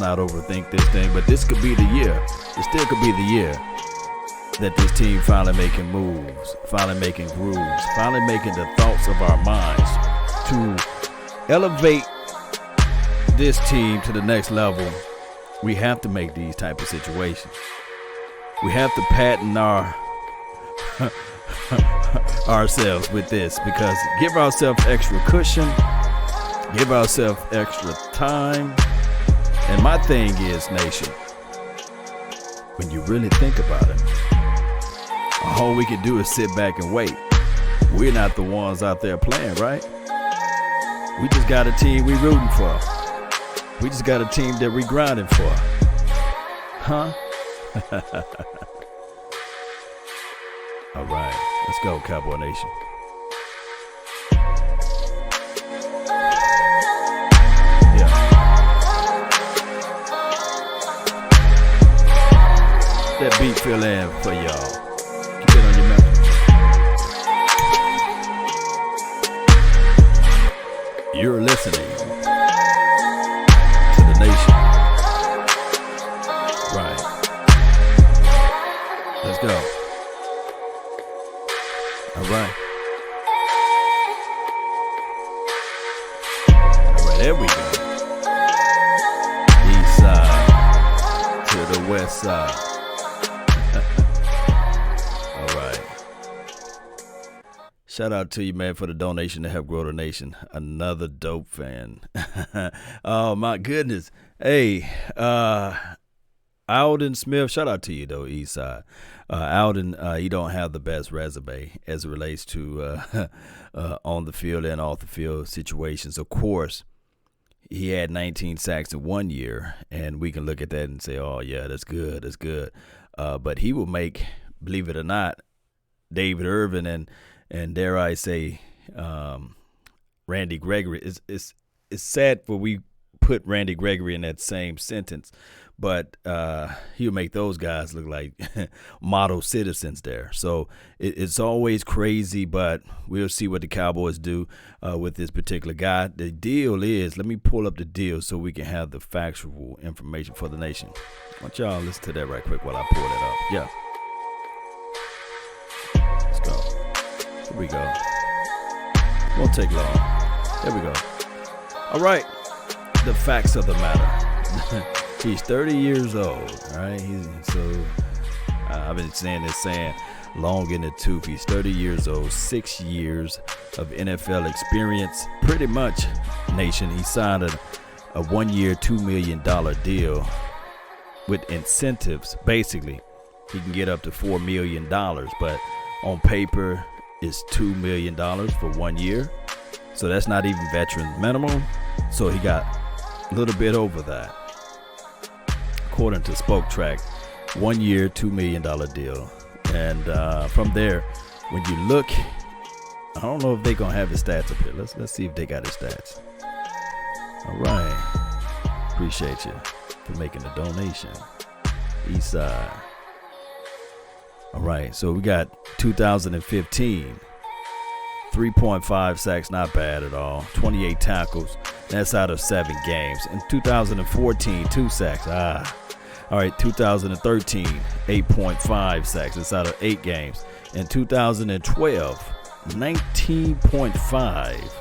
not overthink this thing, but this could be the year. It still could be the year that this team finally making moves, finally making grooves, finally making the thoughts of our minds to elevate this team to the next level. We have to make these type of situations. We have to patent ourselves with this, because give ourselves extra cushion, give ourselves extra time. And my thing is, nation, when you really think about it, all we can do is sit back and wait. We're not the ones out there playing, right? We just got a team we rooting for. We just got a team that we grinding for. Huh? All right, let's go, Cowboy Nation. Yeah. That beat fill in for y'all. Keep it on your memory. You're listening to the nation. Right. Let's go. All right. All right, there we go. East side to the west side. All right. Shout out to you, man, for the donation to help grow the nation. Another dope fan. Oh, my goodness. Hey, Aldon Smith, shout out to you, though, East side. Aldon, he don't have the best resume as it relates to on the field and off the field situations. Of course, he had 19 sacks in 1 year, and we can look at that and say, oh, yeah, that's good, that's good. But he will make, believe it or not, David Irvin and dare I say, Randy Gregory. It's sad when we put Randy Gregory in that same sentence, but he'll make those guys look like model citizens there. So it's always crazy, but we'll see what the Cowboys do with this particular guy. The deal is, let me pull up the deal so we can have the factual information for the nation. I want y'all to listen to that right quick while I pull that up. Yeah. Let's go. Here we go. Won't take long. There we go. All right. The facts of the matter. He's 30 years old, right? I've been saying this long in the tooth. He's 30 years old, 6 years of NFL experience. Pretty much, nation, he signed a 1 year, $2 million deal with incentives. Basically, he can get up to $4 million, but on paper, it's $2 million for 1 year. So that's not even veteran minimum. So he got a little bit over that. According to Spoke Track, 1 year, $2 million deal. And from there, when you look, I don't know if they're going to have his stats up here. Let's see if they got his stats. All right. Appreciate you for making the donation. East side. All right. So we got 2015. 3.5 sacks, not bad at all. 28 tackles. That's out of 7 games. In 2014, 2 sacks. All right, 2013, 8.5 sacks. That's out of 8 games. In 2012, 19.5.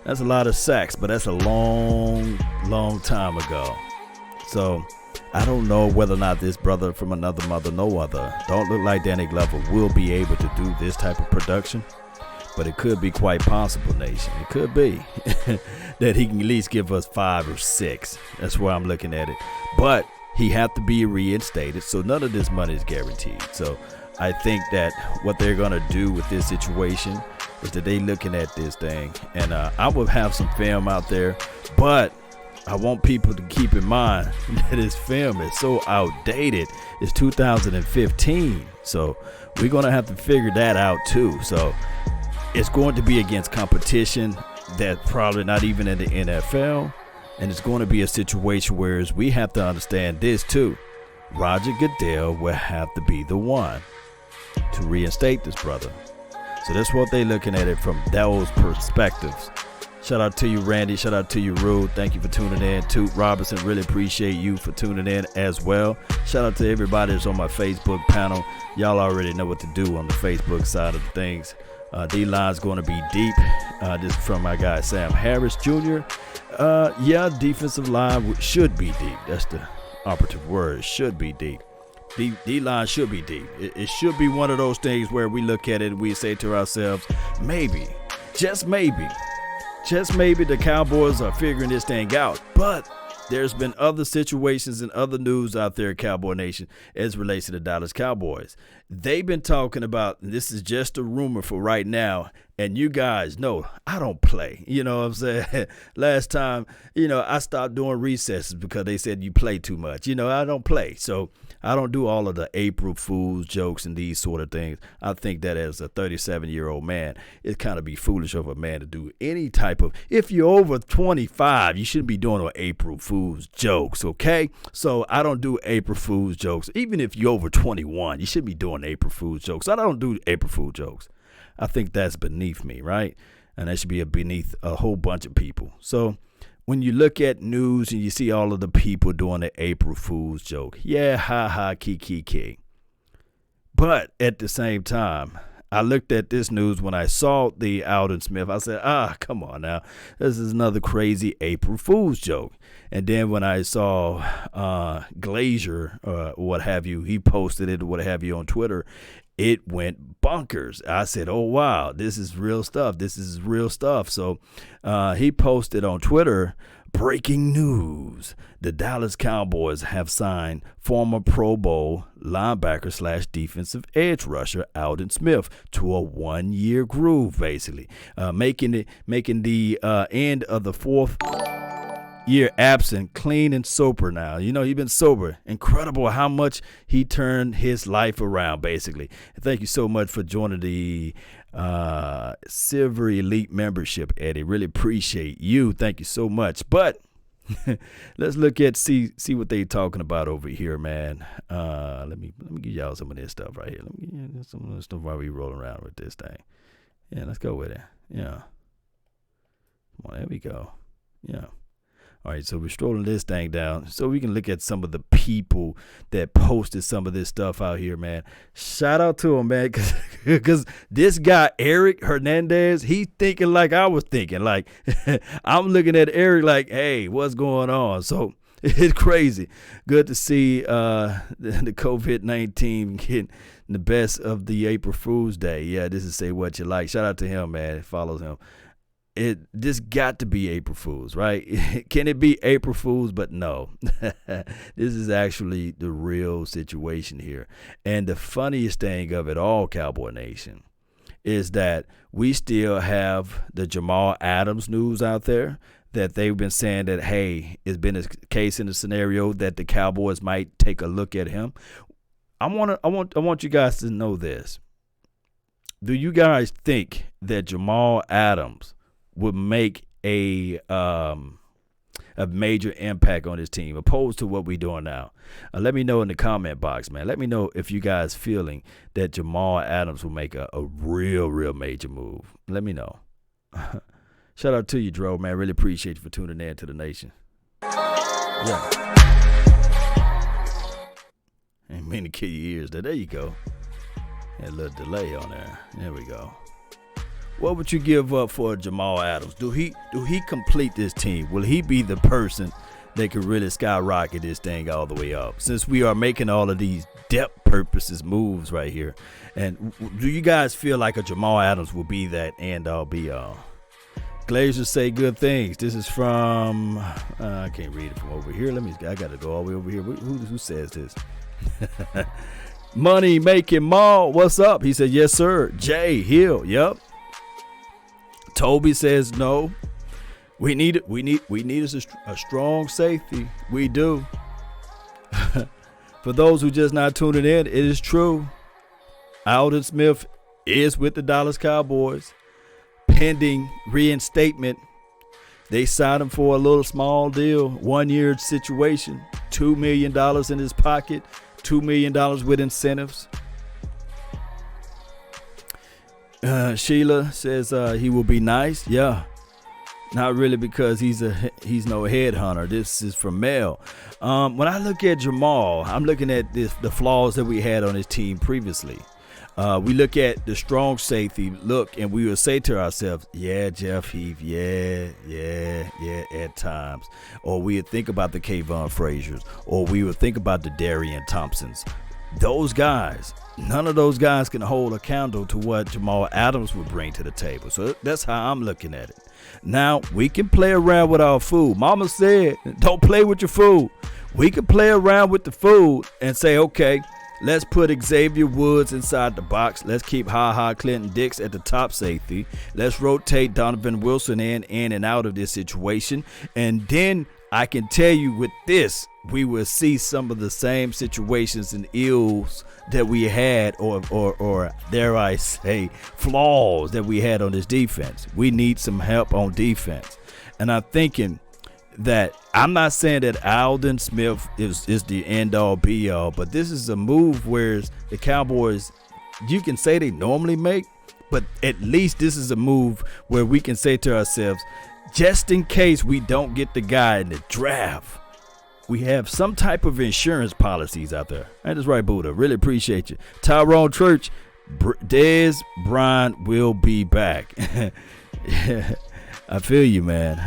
That's a lot of sacks, but that's a long, long time ago. So I don't know whether or not this brother from another mother, no other, don't look like Danny Glover, will be able to do this type of production. But it could be quite possible, nation. It could be that he can at least give us 5 or 6. That's where I'm looking at it. But he have to be reinstated, so none of this money is guaranteed. So I think that what they're going to do with this situation is that they looking at this thing. And I will have some film out there, but I want people to keep in mind that this film is so outdated. It's 2015. So we're going to have to figure that out too. So it's going to be against competition that's probably not even in the NFL. And it's going to be a situation where we have to understand this too. Roger Goodell will have to be the one to reinstate this brother. So that's what they're looking at it from those perspectives. Shout out to you, Randy. Shout out to you, Rude. Thank you for tuning in. Toot Robinson, really appreciate you for tuning in as well. Shout out to everybody that's on my Facebook panel. Y'all already know what to do on the Facebook side of things. D-line's going to be deep. This is from my guy, Sam Harris Jr. Defensive line should be deep. That's the operative word. Should be deep. D-line should be deep. It should be one of those things where we look at it and we say to ourselves, maybe, just maybe the Cowboys are figuring this thing out. But there's been other situations and other news out there, Cowboy Nation, as relates to the Dallas Cowboys. They've been talking about, this is just a rumor for right now, and you guys know I don't play. You know what I'm saying? Last time, I stopped doing recesses because they said you play too much. I don't play. So I don't do all of the April Fool's jokes and these sort of things. I think that as a 37-year-old man, it kind of be foolish of a man to do any type of, if you're over 25, you shouldn't be doing no April Fool's jokes, okay? So I don't do April Fool's jokes. Even if you're over 21, you shouldn't be doing April Fool's jokes. I don't do April Fool's jokes. I think that's beneath me, right? And that should be beneath a whole bunch of people. So when you look at news and you see all of the people doing the April Fool's joke, yeah, ha ha, key. But at the same time, I looked at this news when I saw the Aldon Smith. I said, come on now. This is another crazy April Fool's joke. And then when I saw Glazier, what have you, he posted it, what have you, on Twitter, it went bonkers. I said, oh, wow, this is real stuff. So he posted on Twitter, breaking news. The Dallas Cowboys have signed former Pro Bowl linebacker / defensive edge rusher Aldon Smith to a 1-year groove, basically, making the end of the 4th year absent clean and sober now. He's been sober. Incredible how much he turned his life around, basically. And thank you so much for joining the Silver Elite membership, Eddie. Really appreciate you. Thank you so much. But let's look at see what they talking about over here, man. Let me give y'all some of this stuff right here. Let me give you some of this stuff while we roll around with this thing. Yeah, let's go with it. Yeah. Come on, there we go. Yeah. All right, so we're strolling this thing down so we can look at some of the people that posted some of this stuff out here, man. Shout out to him, man, because this guy, Eric Hernandez, he's thinking like I was thinking. Like, I'm looking at Eric like, hey, what's going on? So it's crazy. Good to see the COVID-19 getting the best of the April Fool's Day. Yeah, this is Say What You Like. Shout out to him, man. Follows him. This got to be April Fool's, right? Can it be April Fool's? But no, this is actually the real situation here. And the funniest thing of it all, Cowboy Nation, is that we still have the Jamal Adams news out there that they've been saying that, hey, it's been a case in the scenario that the Cowboys might take a look at him. I want you guys to know this. Do you guys think that Jamal Adams would make a major impact on this team opposed to what we're doing now? Let me know in the comment box, man. Let me know if you guys feeling that Jamal Adams will make a real major move. Let me know. Shout out to you, Dro, man. Really appreciate you for tuning in to the nation. Yeah. Ain't mean to kill your ears. There you go. Had a little delay on there. There we go. What would you give up for Jamal Adams? Do he complete this team? Will he be the person that could really skyrocket this thing all the way up? Since we are making all of these depth purposes moves right here. And do you guys feel like a Jamal Adams will be that end-all be-all? Glazers say good things. This is from, I can't read it from over here. I got to go all the way over here. Who says this? Money Making Mall, what's up? He said, yes, sir. Jay Hill, yep. Toby says no. We need a strong safety. We do. For those who just not tuning in, it is true. Aldon Smith is with the Dallas Cowboys, pending reinstatement. They signed him for a little small deal, 1-year situation, $2 million in his pocket, $2 million with incentives. Sheila says he will be nice. Yeah. Not really because he's no headhunter. This is from Mel. When I look at Jamal, I'm looking at the flaws that we had on his team previously. We look at the strong safety look, and we will say to ourselves, yeah, Jeff Heath, yeah, at times. Or we would think about the Kayvon Frazier's, or we would think about the Darian Thompsons. Those guys, none of those guys can hold a candle to what Jamal Adams would bring to the table. So that's how I'm looking at it. Now, we can play around with our food. Mama said, don't play with your food. We can play around with the food and say, okay, let's put Xavier Woods inside the box. Let's keep Clinton Dix at the top safety. Let's rotate Donovan Wilson in and out of this situation. And then I can tell you with this, we will see some of the same situations and ills that we had, or dare I say, flaws that we had on this defense. We need some help on defense. And I'm thinking that I'm not saying that Aldon Smith is the end-all, be-all, but this is a move where the Cowboys, you can say they normally make, but at least this is a move where we can say to ourselves, just in case we don't get the guy in the draft, we have some type of insurance policies out there. That is right, Buddha. Really appreciate you. Tyrone Church, Dez Bryant will be back. I feel you, man.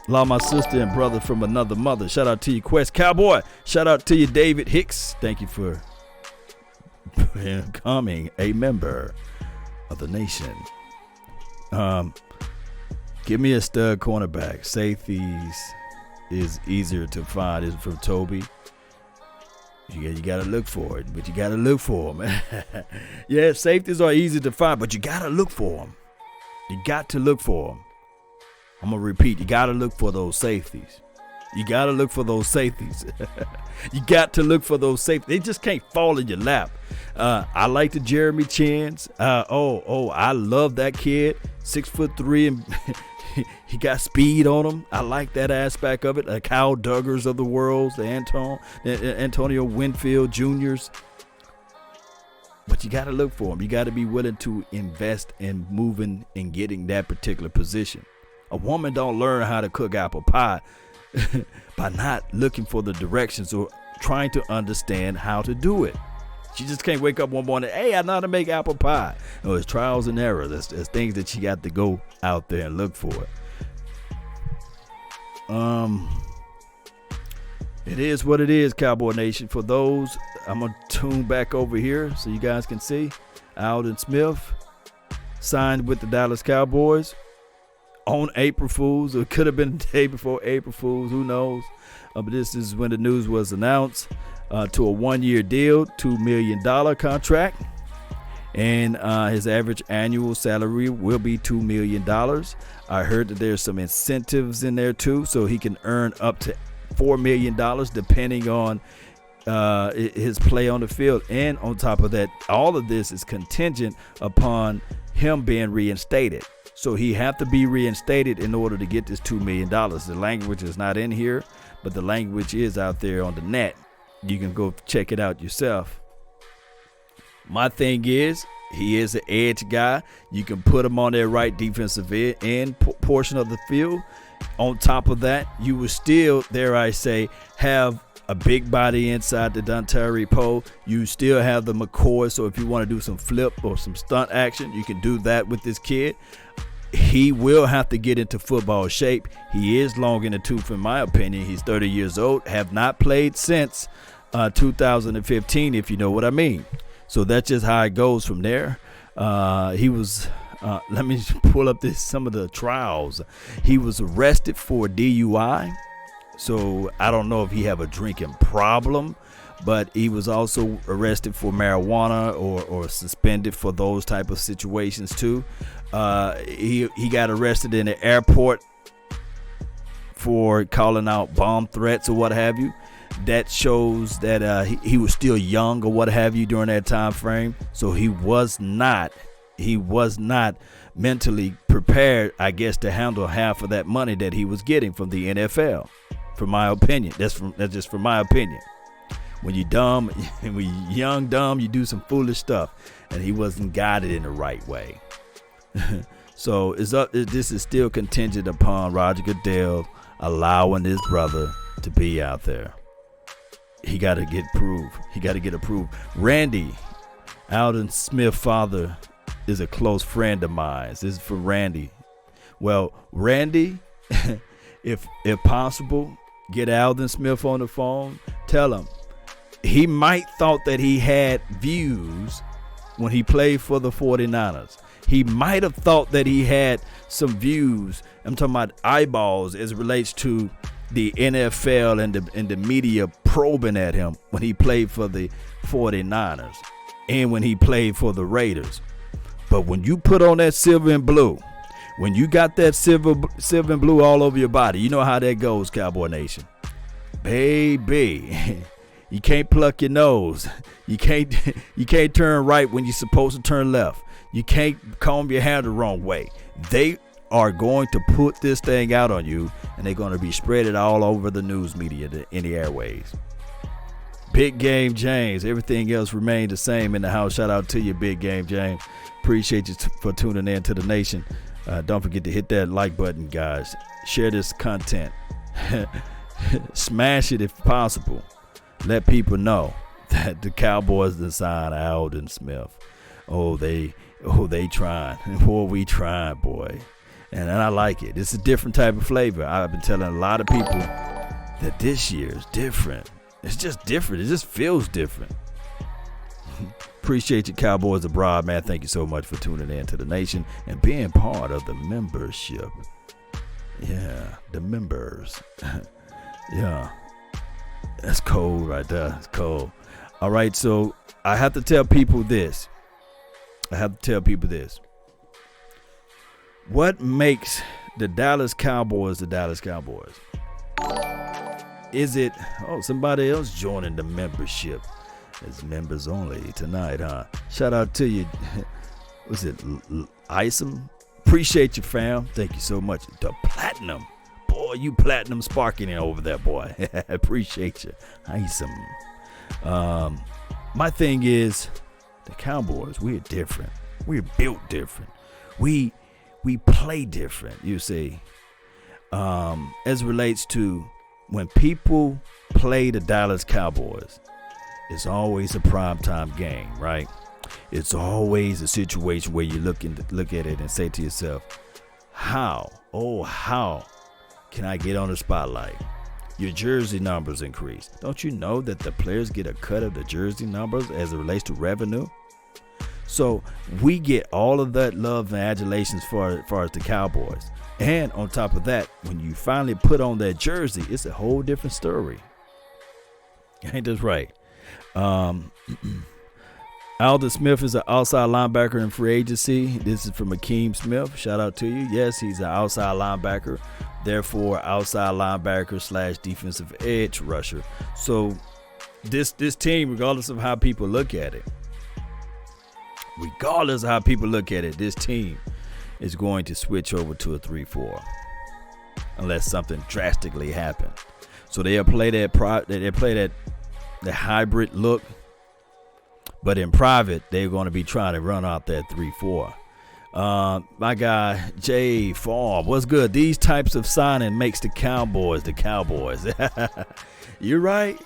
Love my sister and brother from another mother. Shout out to you, Quest Cowboy. Shout out to you, David Hicks. Thank you for becoming a member of the nation. Give me a stud cornerback. Safeties is easier to find. Is from Toby. You got to look for it, but you got to look for them. Yeah, safeties are easy to find, but you got to look for them. You got to look for them. I'm going to repeat. You got to look for those safeties. You got to look for those safeties. You got to look for those safeties. They just can't fall in your lap. I like the Jeremy Chins. I love that kid. 6'3" and he got speed on him. I like that aspect of it. The Kyle Duggars of the world, the Antonio Winfield Juniors. But you got to look for them. You got to be willing to invest in moving and getting that particular position. A woman don't learn how to cook apple pie by not looking for the directions or trying to understand how to do it. She just can't wake up one morning, hey, I know how to make apple pie. No, it's trials and errors. There's things that she got to go out there and look for it. It is what it is, Cowboy Nation. For those, I'm going to tune back over here so you guys can see. Aldon Smith signed with the Dallas Cowboys on April Fool's. It could have been the day before April Fool's. Who knows? But this is when the news was announced. To a one-year deal, $2 million contract. And his average annual salary will be $2 million. I heard that there's some incentives in there too, so he can earn up to $4 million depending on his play on the field. And on top of that, all of this is contingent upon him being reinstated. So he have to be reinstated in order to get this $2 million. The language is not in here, but the language is out there on the net. You can go check it out yourself. My thing is, he is an edge guy. You can put him on that right defensive end portion of the field. On top of that, you will still, dare I say, have a big body inside the Dontari Poe. You still have the McCoy, so if you want to do some flip or some stunt action, you can do that with this kid. He will have to get into football shape. He is long in the tooth, in my opinion. He's 30 years old, have not played since 2015, if you know what I mean. So that's just how it goes from there. He was, let me pull up some of the trials. He was arrested for DUI. So I don't know if he have a drinking problem, but he was also arrested for marijuana or suspended for those type of situations too. He got arrested in the airport for calling out bomb threats or what have you. That shows that he was still young or what have you during that time frame. So he was not mentally prepared, I guess, to handle half of that money that he was getting from the NFL. For my opinion, that's just from my opinion. When you're dumb, when you're young, dumb, you do some foolish stuff, and he wasn't guided in the right way. So this is still contingent upon Roger Goodell allowing his brother to be out there. He got to get approved. Randy, Aldon Smith's father, is a close friend of mine. This is for Randy. Well, Randy, if possible, get Aldon Smith on the phone. Tell him he might thought that he had views when he played for the 49ers. He might have thought that he had some views. I'm talking about eyeballs as it relates to the NFL and the media probing at him when he played for the 49ers and when he played for the Raiders. But when you put on that silver and blue, when you got that silver and blue all over your body, you know how that goes, Cowboy Nation. Baby, you can't pluck your nose. You can't turn right when you're supposed to turn left. You can't comb your hair the wrong way. They are going to put this thing out on you, and they're going to be spread it all over the news media in the airways. Big Game James. Everything else remained the same in the house. Shout out to you, Big Game James. Appreciate you for tuning in to the nation. Don't forget to hit that like button, guys. Share this content. Smash it if possible. Let people know that the Cowboys done signed Aldon Smith. They trying. Boy, we trying, boy. And I like it. It's a different type of flavor. I've been telling a lot of people that this year is different. It's just different. It just feels different. Appreciate you, Cowboys abroad, man. Thank you so much for tuning in to the nation and being part of the membership. Yeah, the members. Yeah, that's cold right there. It's cold. All right, so I have to tell people this. What makes the Dallas Cowboys the Dallas Cowboys? Is it, somebody else joining the membership? It's members only tonight, huh? Shout out to you. Was it Isom? Appreciate you, fam. Thank you so much. The platinum. Boy, you platinum sparking over there, boy. Appreciate you. Isom. My thing is, the Cowboys, we're different. We're built different. We play different, you see. As relates to when people play the Dallas Cowboys, it's always a primetime game, right? It's always a situation where you look at it and say to yourself, how can I get on the spotlight? Your jersey numbers increase. Don't you know that the players get a cut of the jersey numbers as it relates to revenue? So we get all of that love and adulation as far as the Cowboys. And on top of that, when you finally put on that jersey, it's a whole different story. Ain't this right? Aldon Smith is an outside linebacker in free agency. This is from Akeem Smith. Shout out to you. Yes, he's an outside linebacker. Therefore, outside linebacker / defensive edge rusher. So this team, regardless of how people look at it, this team is going to switch over to a 3-4 unless something drastically happens. So they'll play that hybrid look, but in private they're going to be trying to run out that 3-4. My guy Jay Farm, what's good? These types of signing makes the Cowboys the Cowboys. You're right.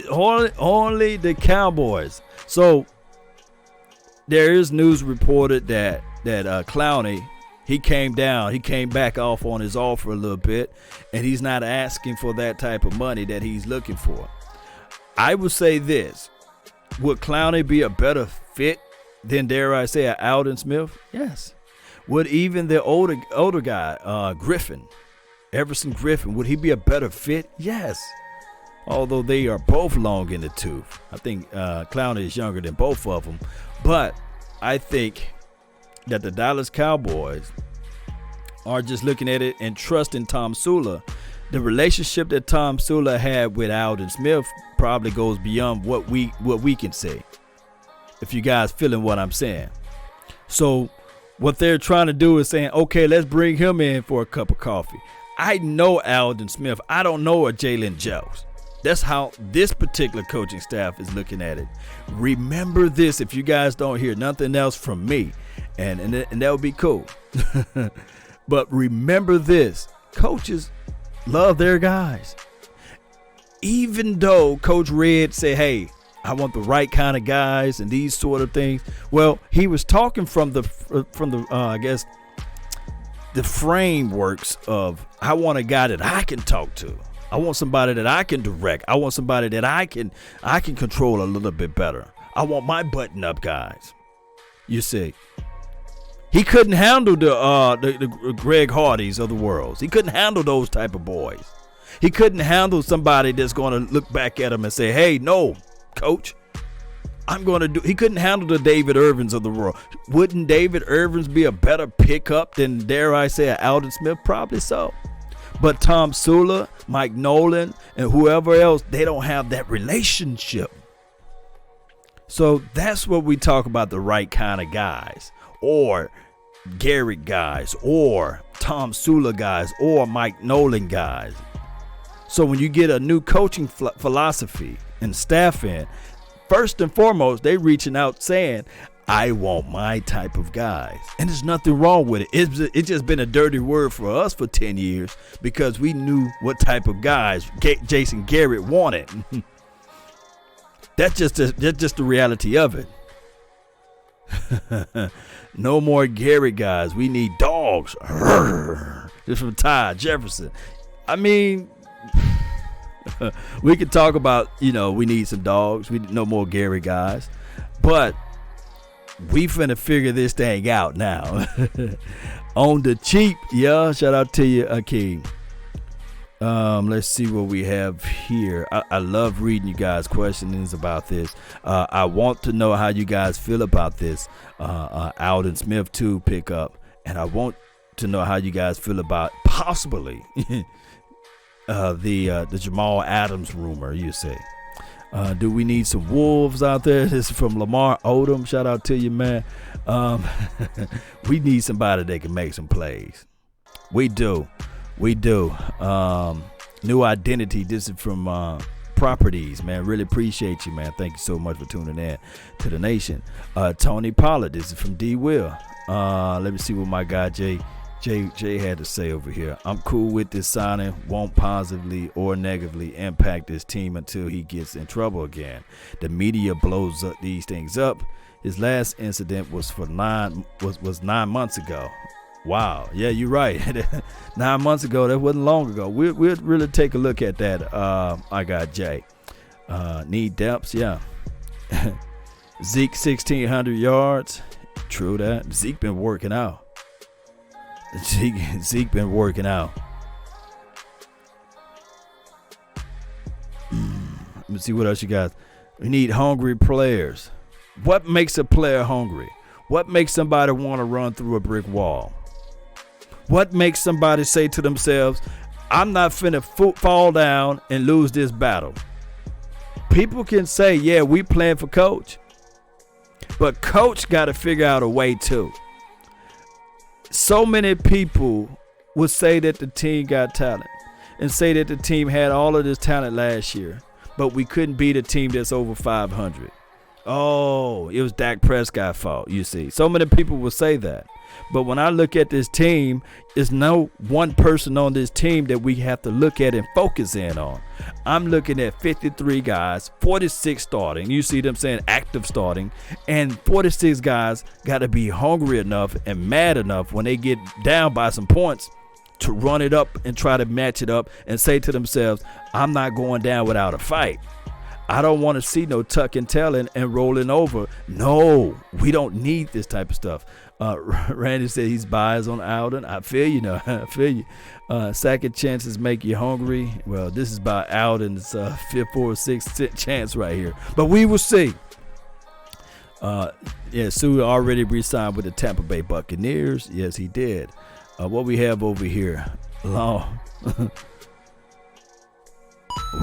Only the Cowboys. So there is news reported that Clowney, he came back off on his offer a little bit, and he's not asking for that type of money that he's looking for. I would say this: would Clowney be a better fit than, dare I say, Aldon Smith? Yes. Would even the older guy, Everson Griffin, would he be a better fit? Yes. Although they are both long in the tooth. I think Clowney is younger than both of them. But I think that the Dallas Cowboys are just looking at it and trusting Tom Sula. The relationship that Tom Sula had with Aldon Smith probably goes beyond what we can say, if you guys feeling what I'm saying. So what they're trying to do is saying, okay, let's bring him in for a cup of coffee. I know Aldon Smith. I don't know a Jalen Jones. That's how this particular coaching staff is looking at it. Remember this, if you guys don't hear nothing else from me. and that would be cool. But remember this, coaches love their guys. Even though Coach Red said, hey, I want the right kind of guys and these sort of things. Well, he was talking from the I guess the frameworks of, I want a guy that I can talk to. I want somebody that I can direct. I want somebody that I can control a little bit better. I want my button up guys. You see, he couldn't handle the Greg Hardys of the world. He couldn't handle those type of boys. He couldn't handle somebody that's going to look back at him and say, hey, no, coach, I'm going to do. He couldn't handle the David Irvins of the world. Wouldn't David Irvins be a better pickup than, dare I say, Aldon Smith? Probably so. But Tom Sula, Mike Nolan, and whoever else, they don't have that relationship. So that's what we talk about, the right kind of guys, or Garrett guys, or Tom Sula guys, or Mike Nolan guys. So when you get a new coaching philosophy and staff in, first and foremost, they reaching out saying, I want my type of guys. And there's nothing wrong with it. It's just been a dirty word for us for 10 years because we knew what type of guys Jason Garrett wanted. That's just the reality of it. No more Garrett guys. We need dogs. This from Ty Jefferson. I mean, we could talk about, we need some dogs. We no more Garrett guys. But we finna figure this thing out now. On the cheap. Yeah, shout out to you, Akeem. Let's see what we have here. I love reading you guys' questions about this. I want to know how you guys feel about this. Aldon Smith 2 pickup. And I want to know how you guys feel about possibly the Jamal Adams rumor, you say. Do we need some wolves out there? This is from Lamar Odom. Shout out to you, man. We need somebody that can make some plays. We do. New identity. This is from Properties, man. Really appreciate you, man. Thank you so much for tuning in to the nation. Tony Pollard. This is from D. Will. Let me see what my guy Jay had to say over here. I'm cool with this signing. Won't positively or negatively impact this team until he gets in trouble again. The media blows up these things up. His last incident was 9 months ago. Wow. Yeah, you're right. 9 months ago. That wasn't long ago. We'll really take a look at that. I got Jay. Need depths. Yeah. Zeke 1,600 yards. True that. Zeke been working out. Zeke been working out. Let me see what else you got. We need hungry players. What makes a player hungry? What makes somebody want to run through a brick wall? What makes somebody say to themselves, I'm not finna fall down and lose this battle? People can say, yeah, we playing for coach. But coach got to figure out a way too. So many people would say that the team got talent and say that the team had all of this talent last year, but we couldn't beat a team that's over 500. Oh, it was Dak Prescott's fault, you see. So many people will say that. But when I look at this team, there's no one person on this team that we have to look at and focus in on. I'm looking at 53 guys, 46 starting. You see them saying active starting. And 46 guys got to be hungry enough and mad enough when they get down by some points to run it up and try to match it up and say to themselves, I'm not going down without a fight. I don't want to see no tuck and telling and rolling over. No, we don't need this type of stuff. Randy said he's biased on Aldon. I feel you now. I feel you. Second chances make you hungry. Well, this is about Aldon's fifth or sixth chance right here. But we will see. Sue already re-signed with the Tampa Bay Buccaneers. Yes, he did. What we have over here? Long.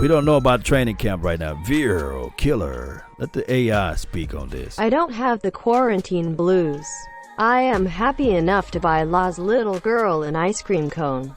We don't know about training camp right now. Viral killer. Let the AI speak on this. I don't have the quarantine blues. I am happy enough to buy La's little girl an ice cream cone.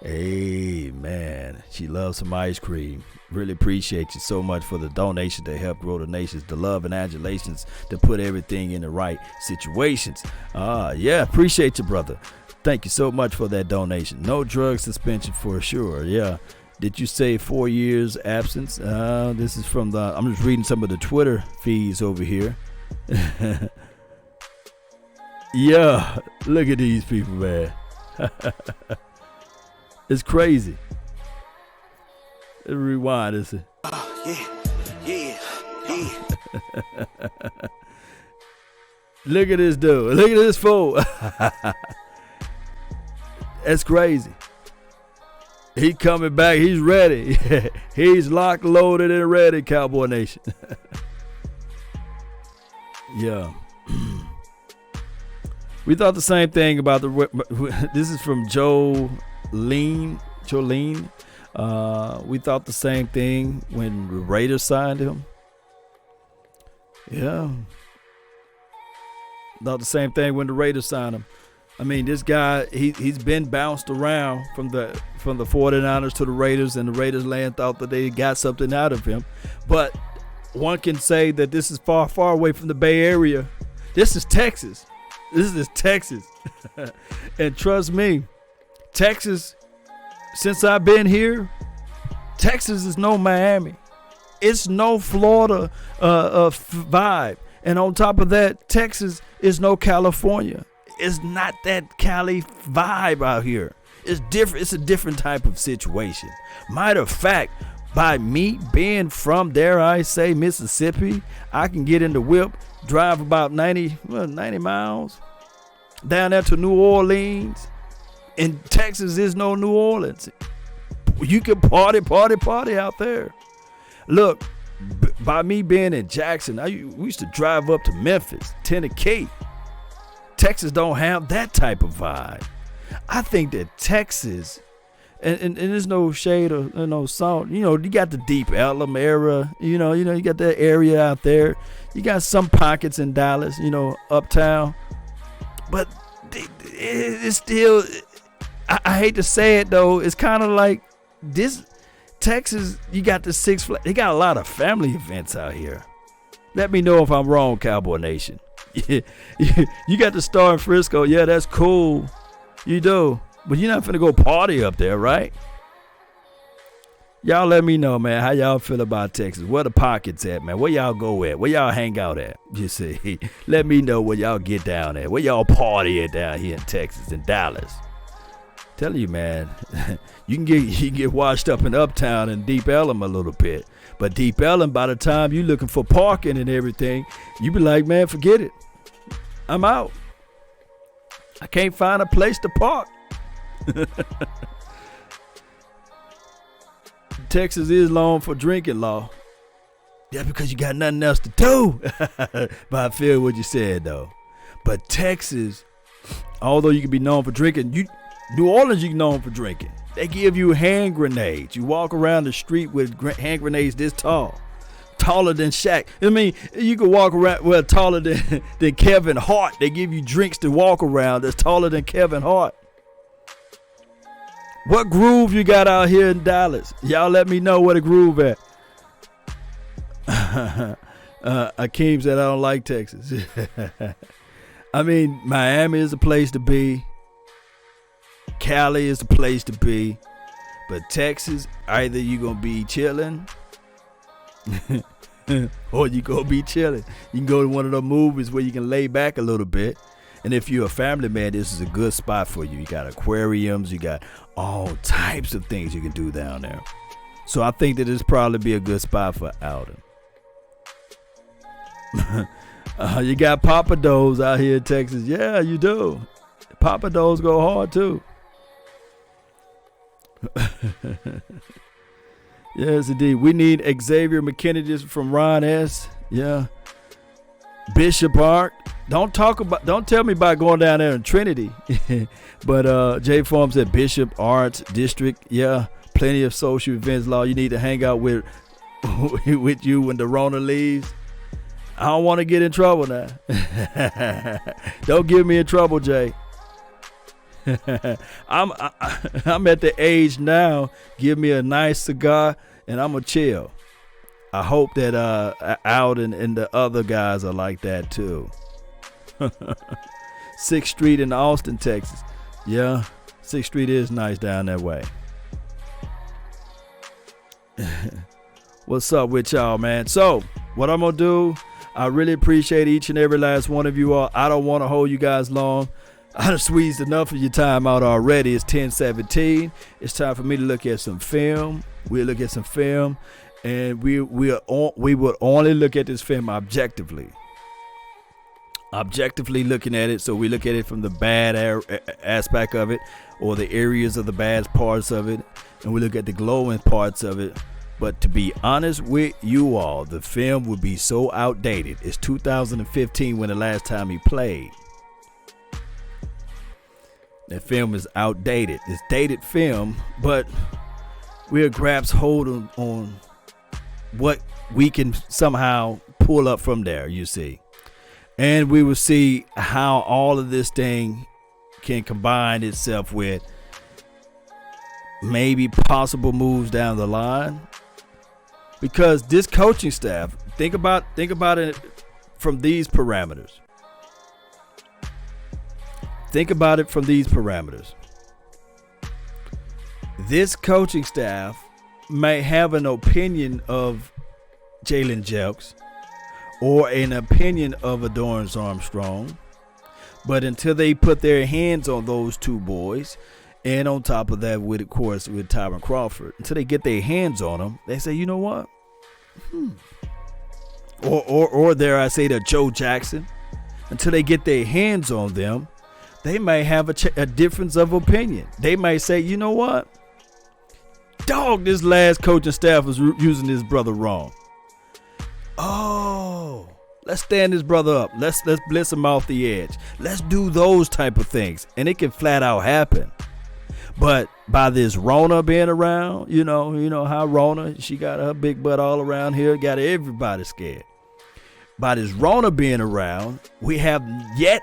Hey, man. She loves some ice cream. Really appreciate you so much for the donation to help grow the nations, the love and adulations to put everything in the right situations. Yeah, appreciate you, brother. Thank you so much for that donation. No drug suspension for sure. Yeah. Did you say 4 years absence? This is from I'm just reading some of the Twitter feeds over here. Yeah, look at these people, man. It's crazy. Let's rewind this. Yeah. Look at this dude. Look at this fool. That's crazy. He coming back. He's ready. He's locked, loaded, and ready, Cowboy Nation. Yeah. We thought the same thing about this is from Jolene. We thought the same thing when the Raiders signed him. Yeah. Thought the same thing when the Raiders signed him. I mean, this guy, he's been bounced around from the 49ers to the Raiders, and the Raiders land thought that they got something out of him. But one can say that this is far, far away from the Bay Area. This is Texas. This is Texas. And trust me, Texas, since I've been here, Texas is no Miami. It's no Florida vibe. And on top of that, Texas is no California. It's not that Cali vibe out here. It's different. It's a different type of situation. Matter of fact, by me being from, dare I say, Mississippi, I can get in the whip, drive about 90 miles down there to New Orleans. And Texas is no New Orleans. You can party out there. Look, by me being in Jackson, we used to drive up to Memphis, Tennessee. Texas don't have that type of vibe. I think that Texas, and there's no shade or no salt. You know, you got the Deep Ellum era. You know, you got that area out there. You got some pockets in Dallas. You know, uptown. But it's still. I hate to say it though. It's kind of like this. Texas, you got the Six Flags. They got a lot of family events out here. Let me know if I'm wrong, Cowboy Nation. You got the Star in Frisco. Yeah, that's cool. You do. But you're not finna go party up there, right? Y'all let me know, man, how y'all feel about Texas. Where the pockets at, man? Where y'all go at? Where y'all hang out at? You see, let me know where y'all get down at. Where y'all party at down here in Texas and Dallas. Telling you, man, you can get washed up in Uptown and Deep Ellum a little bit. But Deep Ellum, by the time you looking for parking and everything, you be like, man, forget it. I'm out. I can't find a place to park. Texas is known for drinking law. That's because you got nothing else to do. But I feel what you said, though. But Texas, although you can be known for drinking, New Orleans, you known for drinking. They give you hand grenades. You walk around the street with hand grenades this tall. Taller than Shaq. I mean, you can walk around, taller than Kevin Hart. They give you drinks to walk around that's taller than Kevin Hart. What groove you got out here in Dallas? Y'all let me know where the groove at. Akeem said I don't like Texas. I mean, Miami is a place to be. Cali is the place to be. But Texas, either you going to be chilling or you going to be chilling. You can go to one of those movies where you can lay back a little bit. And if you're a family man, this is a good spot for you. You got aquariums. You got all types of things you can do down there. So I think that this probably be a good spot for Aldon. You got Papa Do's out here in Texas. Yeah, you do. Papa Do's go hard too. Yes, indeed. We need Xavier McKinney. This from Ron S. Yeah. Bishop Ark. Don't tell me about going down there in Trinity. But Jay Form said Bishop Arts District. Yeah. Plenty of social events, law. You need to hang out with you when the Rona leaves. I don't want to get in trouble now. Don't get me in trouble, Jay. I'm at the age now. Give me a nice cigar and I'm going to chill. I hope that Aldon and the other guys are like that too. 6th Street in Austin, Texas. Yeah, 6th Street is nice down that way. What's up with y'all, man? So, what I'm going to do, I really appreciate each and every last one of you all. I don't want to hold you guys long. I done squeezed enough of your time out already. It's 10:17. It's time for me to look at some film. We'll look at some film, and we would only look at this film objectively. Objectively looking at it, so we look at it from the bad aspect of it, or the areas of the bad parts of it, and we look at the glowing parts of it. But to be honest with you all, the film would be so outdated. It's 2015 when the last time he played. That film is outdated. It's dated film, but we'll grasp hold on what we can somehow pull up from there, you see. And we will see how all of this thing can combine itself with maybe possible moves down the line. Because this coaching staff, think about it from these parameters. Think about it from these parameters. This coaching staff may have an opinion of Jalen Jelks or an opinion of Adorance Armstrong, but until they put their hands on those two boys, and on top of that, with Tyron Crawford, until they get their hands on them, they say, you know what? Or dare I say that Joe Jackson, until they get their hands on them, they may have a difference of opinion. They may say, you know what? Dog, this last coaching staff was using this brother wrong. Oh, let's stand this brother up. Let's blitz him off the edge. Let's do those type of things. And it can flat out happen. But by this Rona being around, you know how Rona, she got her big butt all around here, got everybody scared. By this Rona being around, we have yet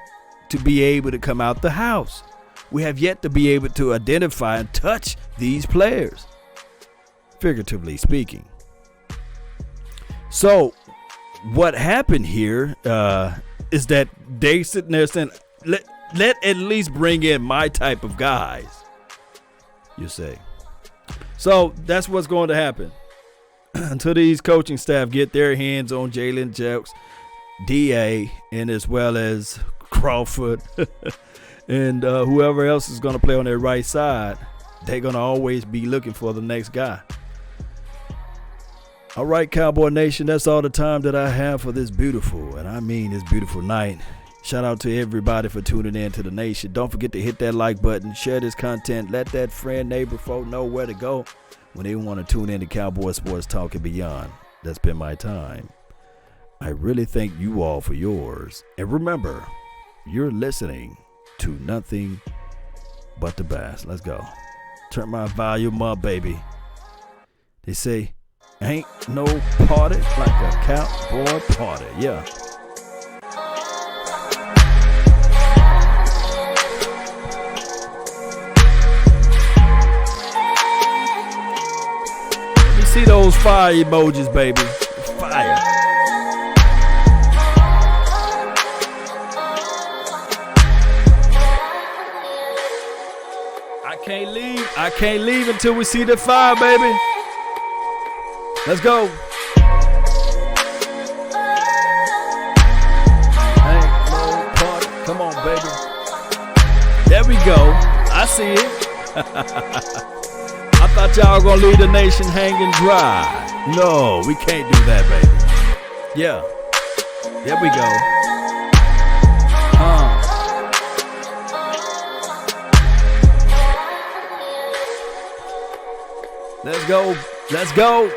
to be able to come out the house. We have yet to be able to identify and touch these players, figuratively speaking. So what happened here is that they sitting there saying, let at least bring in my type of guys, you say. So that's what's going to happen until these coaching staff get their hands on Jalen Jelks, DA, and as well as Crawford and whoever else is going to play on their right side. They're going to always be looking for the next guy. All right, Cowboy Nation, that's all the time that I have for this beautiful, and I mean this beautiful night. Shout out to everybody for tuning in to the nation. Don't forget to hit that like button, share this content, let that friend, neighbor, folk know where to go when they want to tune in to Cowboy Sports Talk and beyond. That's been my time. I really thank you all for yours. And remember, you're listening to nothing but the best. Let's go. Turn my volume up, baby. They say, ain't no party like a cowboy party. Yeah. Let me see those fire emojis, baby. Fire. I can't leave until we see the fire, baby. Let's go. Ain't no party. Come on, baby. There we go. I see it. I thought y'all were gonna leave the nation hanging dry. No, we can't do that, baby. Yeah. There we go. Let's go. Let's go.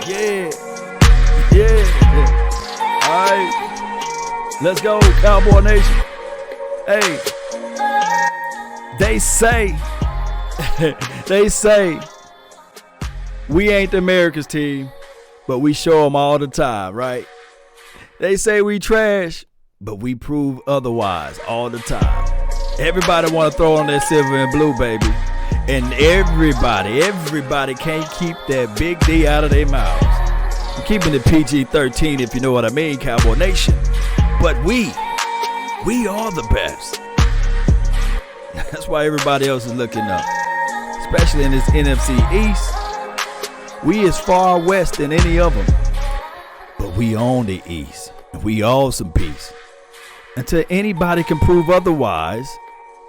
Yeah. All right. Let's go, Cowboy Nation. Hey. They say we ain't the America's team. but we show them all the time, right? They say we trash, but we prove otherwise all the time. Everybody want to throw on their silver and blue, baby. And everybody can't keep that big D out of their mouths. I'm keeping it PG-13 if you know what I mean, Cowboy Nation. But we are the best. That's why everybody else is looking up. Especially in this NFC East. We is far west than any of them. But we own the East. And we own some peace. Until anybody can prove otherwise,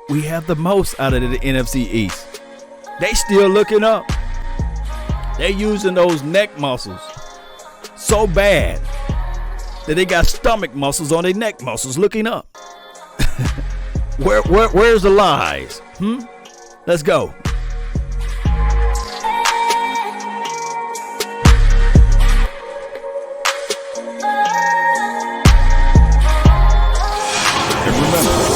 we have the most out of the NFC East. They still looking up. They using those neck muscles so bad that they got stomach muscles on their neck muscles looking up. Where's the lies? Let's go. And remember,